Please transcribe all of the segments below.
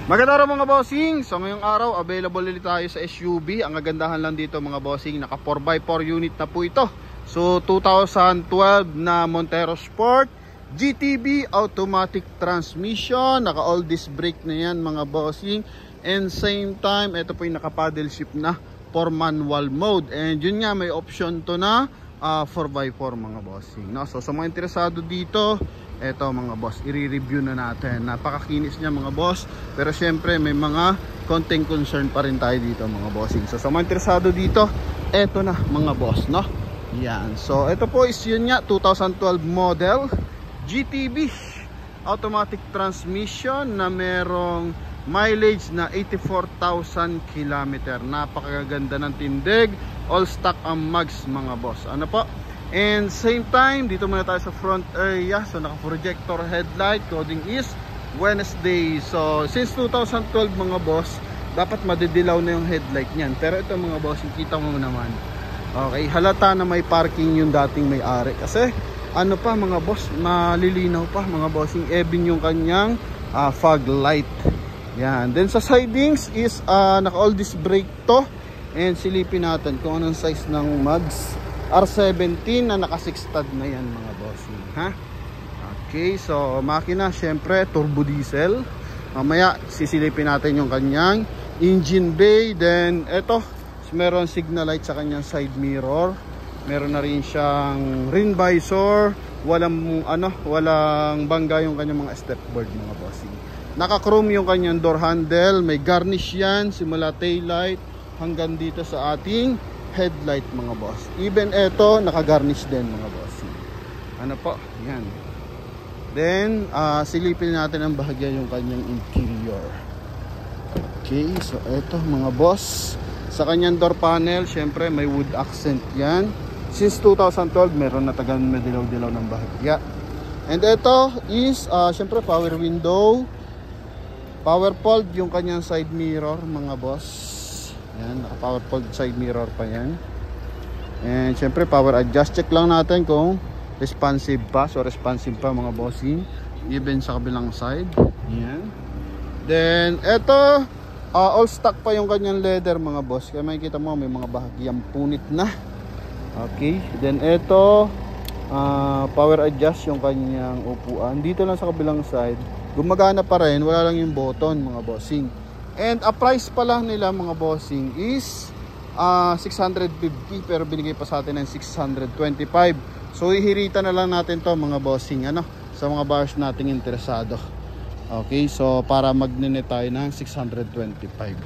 Magandang araw mga bossing. So ngayong araw available ulit tayo sa SUV. Ang kagandahan lang dito mga bossing, naka 4x4 unit na po ito. So 2012 na Montero Sport GTB automatic transmission, naka all disc brake na yan mga bossing. And same time ito po yung naka paddle shift na for manual mode. And yun nga, may option to na 4x4 mga bossing, no? So sa mga interesado dito, eto mga boss, i-review na natin. Napakakinis niya mga boss, pero syempre may mga konting concern pa rin tayo dito mga bossing. So sa mga interesado dito, eto na mga boss, no? Yan. So ito po is yun nga, 2012 model GTB automatic transmission na merong mileage na 84,000 km. Napakaganda ng tindig, all stock ang mags mga boss. Ano po? And same time, dito muna tayo sa front area. So naka-projector headlight, coding is Wednesday. So since 2012 mga boss, dapat madidilaw na yung headlight niyan. Pero ito mga boss, kita mo naman, okay, halata na may parking yung dating may-ari. Kasi ano pa mga boss, malilinaw pa mga bossing, even yung kanyang fog light. Yan. Then sa sidings is naka all disc brake to. And silipin natin kung anong size ng mags. R17 na naka 6 stud na yan mga bossing, ha? Okay, so makina syempre turbo diesel. Mamaya sisilipin natin yung kanyang engine bay. Then eto, meron signal light sa kanyang side mirror. Meron na rin siyang rim visor. Walang bangga yung kanyang mga step board mga bossing. Naka chrome yung kanyang door handle. May garnish yan simula tail light hanggang dito sa ating headlight mga boss. Even ito naka-garnish din mga boss. Ano po? Yan. Then silipin natin ang bahagya yung kanyang interior. Okay, so ito mga boss, sa kanyang door panel syempre may wood accent yan. Since 2012 meron na tagang madilaw-dilaw ng bahagya. And ito is syempre power window, power fold yung kanyang side mirror mga boss. Yan, naka-power fold side mirror pa yan. And syempre power adjust. Check lang natin kung responsive pa. So responsive pa mga bossing, even sa kabilang side. Yan. Then eto, all stock pa yung kanyang leather mga boss. Kaya makikita mo may mga bahagyang punit na. Okay. Then eto, power adjust yung kanyang upuan. Dito lang sa kabilang side, gumagana pa rin, wala lang yung button mga bossing. And a price pa lang nila mga bossing is 650, pero binigay pa sa atin ng 625. So ihirita na lang natin to mga bossing, ano, sa mga buyers nating interesado. Okay, so para magnene tayo ng 625.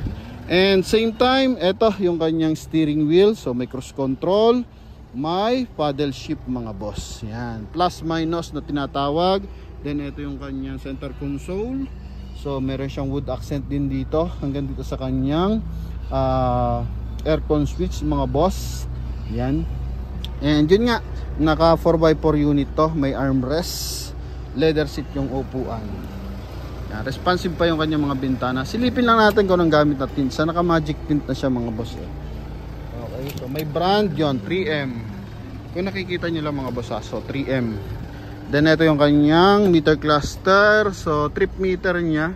And same time, eto yung kanyang steering wheel. So may cruise control, may paddle shift mga boss. Yan, plus minus na tinatawag. Then ito yung kanyang center console. So meron siyang wood accent din dito hanggang dito sa kanyang aircon switch mga boss. Yan. And yun nga, naka 4x4 unit to, may armrest, leather seat yung upuan. Yan, responsive pa yung kanyang mga bintana. Silipin lang natin kung anong gamit na tint. Sa naka magic tint na siya mga boss. Okay, so may brand yon, 3M. Kung nakikita nyo lang mga boss, so 3M. Then ito yung kanyang meter cluster. So trip meter niya,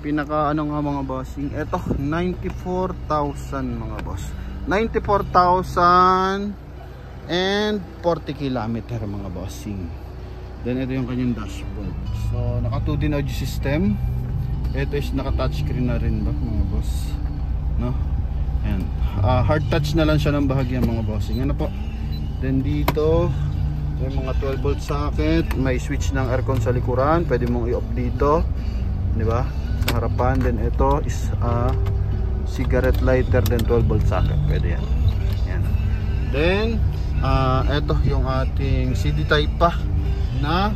pinaka ano nga mga bossing, ito 94,000 mga boss, 94,000 and 40 kilometer mga bossing. Then ito yung kanyang dashboard. So naka 2D audio system. Ito is naka touchscreen na rin ba mga boss, no? And hard touch na lang siya ng bahagya mga bossing. Ano po? Then dito may mga 12 volt socket, may switch ng aircon sa likuran, pwede mong i-off dito, di ba? Sa harapan. Then ito is cigarette lighter, then 12 volt socket, pwede yan. Yan. Then ito yung ating CD type pa na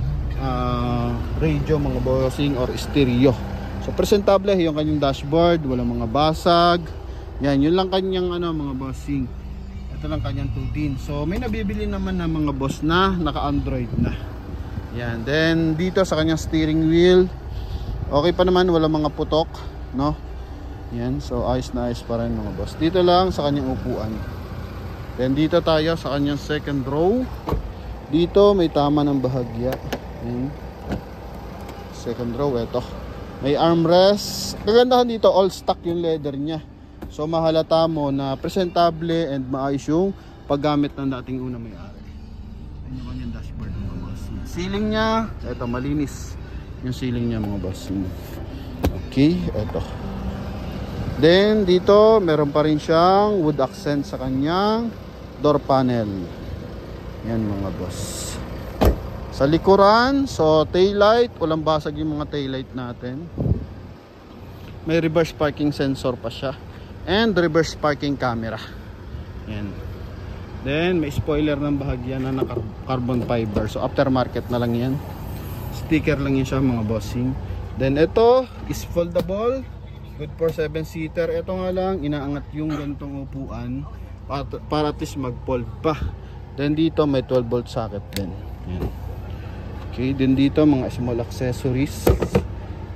radio mga bossing or stereo. So presentable yung kanyang dashboard, walang mga basag. Yan, yun lang kanyang ano mga bossing. Ito lang kanyang 2-din. So may nabibili naman na mga boss na naka-Android na. Yan. Then dito sa kanyang steering wheel, okay pa naman, wala mga putok, no? Yan. So ayos na ayos pa rin mga boss. Dito lang sa kanyang upuan. Then dito tayo sa kanyang second row. Dito may tama ng bahagya. Yan. second row. Ito, may armrest. Kagandahan dito, all stock yung leather nya. So mahalata mo na presentable and maayos yung paggamit ng dating una may-ari. Ayun naman yung dashboard mga boss. Ceiling nya, ito malinis yung ceiling nya mga boss. Okay, ito. Then dito meron pa rin siyang wood accent sa kanyang door panel. Yan mga boss. Sa likuran, so taillight, walang basag yung mga taillight natin. May reverse parking sensor pa siya and reverse parking camera. Yan. Then may spoiler ng bahagya na naka carbon fiber. So aftermarket na lang yan. Sticker lang yan siya mga bossing. Then ito is foldable. Good for 7-seater. Ito nga lang, inaangat yung gantong upuan para at least mag-fold pa. Then dito may 12 volt socket din. Yan. Okay, then dito mga small accessories.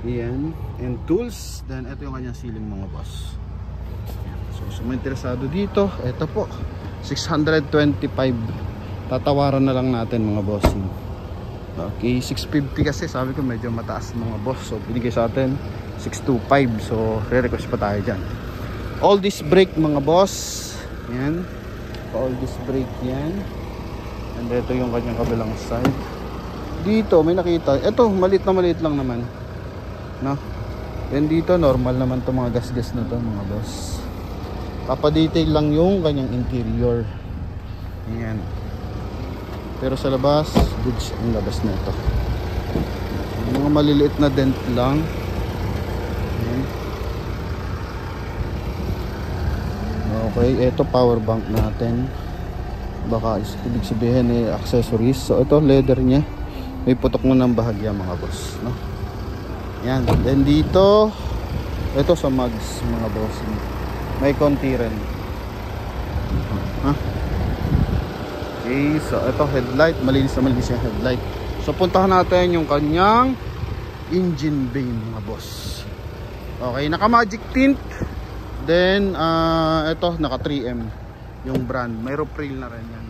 Yan. And tools. Then ito yung kanyang ceiling mga boss. Yan. So may interesado dito, ito po. 625. Tatawaran na lang natin mga bossing. Okay, 650 kasi sabi ko medyo mataas mga boss. So binigay sa atin 625. So re-request pa tayo dyan. All this brake mga boss. Yan. All this brake yan. And ito yung kanyang kabilang side. Dito may nakita. Ito maliit lang naman. No? And dito normal naman to mga gas-gas na to mga boss. Papadetail lang yung kanyang interior. Yan. Pero sa labas, goods ang labas na ito. Mga maliliit na dent lang. Yan. Okay, ito power bank natin. Baka ibig sabihin accessories. So ito leather nya. May putok na ng bahagya mga boss, no? Yan. Then dito, ito sa mugs mga boss. May konti rin. Okay, so ito headlight, malinis yung headlight. So puntahan natin yung kanyang engine bay mga boss. Okay, naka magic tint. Then ito naka 3M yung brand. May roof rail na rin yan.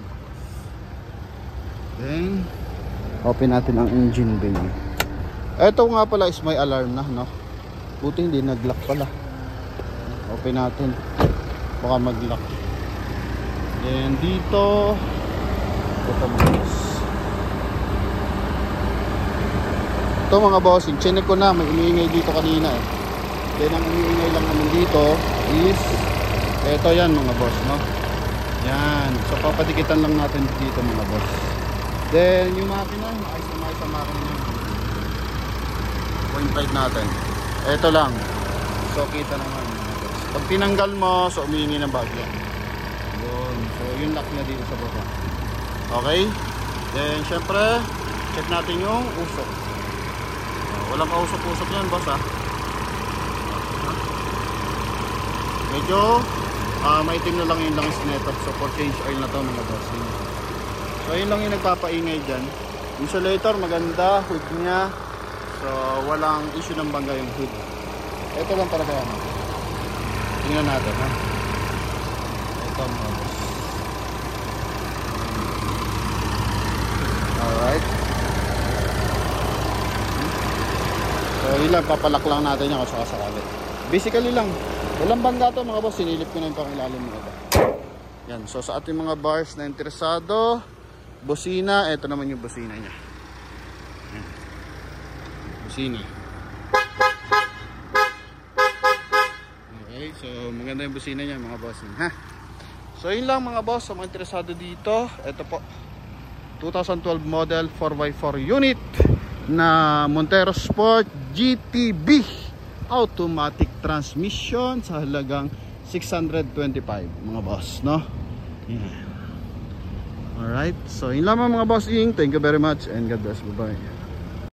Then open natin ang engine bay. Ito nga pala is may alarm na, no? Buti hindi nag-lock pala. Open natin. Baka mag-lock. Then dito ito mga bossing, chinek ko na, may umiingay dito kanina eh. Then ang umiingay lang naman dito is ito yan mga boss, no? Yan, so papadikitan lang natin dito mga boss. Then yung makina, maayos ang makina nyo. 0.5 natin. Ito lang. So kita naman mga boss. Pag tinanggal mo, so umiingay ng bagyo. Yun, so yung lock na dito sa baba. Okay, then syempre check natin yung usok. Walang kausok-usok yan boss ha. Medyo maitim na lang yung langis nito. So for change oil na to mga boss. So yun lang yung nagpapaingay dyan. Insulator maganda, hood nya. So walang issue ng bangga yung hood. Ito lang talaga yan. Tingnan natin ha. Ito mga boss. Alright. So yun lang, papalak lang natin yan kung sakasakali. Basically lang, walang bangga to mga boss. Sinilip ko na yung pangilalim nito. Yan, so sa ating mga bars na interesado, busina, eto naman yung busina nya. Yan. Busina. Okay, so maganda yung busina nya mga boss. Ha? So yun lang mga boss, sa mga interesado dito, eto po 2012 model 4x4 unit na Montero Sport GTB automatic transmission sa halagang 625 mga boss, no? Yeah. Alright, so yun lamang mga bossing. Thank you very much and God bless. Bye bye.